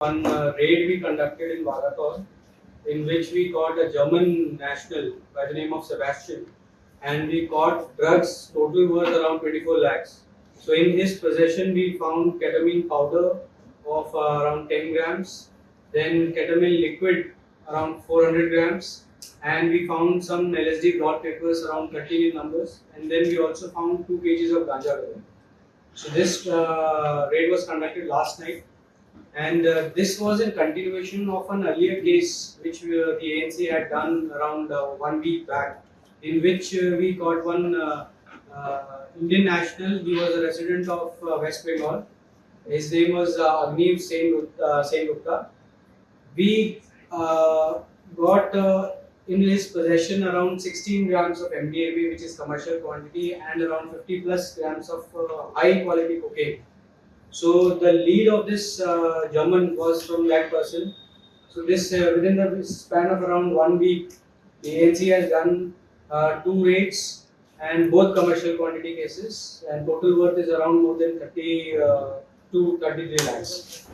One raid we conducted in Vagator, in which we caught a German national by the name of Sebastian, and we caught drugs total worth around 24 lakhs. So in his possession, we found ketamine powder of around 10 grams, then ketamine liquid around 400 grams, and we found some LSD blot papers around 13 in numbers, and then we also found 2 kgs of Ganja with him. So this raid was conducted last night. And this was in continuation of an earlier case which the ANC had done around 1 week back, in which we got one Indian national. He was a resident of West Bengal. His name was Agniv Sen Gupta. We got in his possession around 16 grams of MDMA, which is commercial quantity, and around 50 plus grams of high quality cocaine. So the lead of this German was from that person. So this within the span of around 1 week, the ANC has done 2 raids and both commercial quantity cases, and total worth is around more than 30 to 33 lakhs.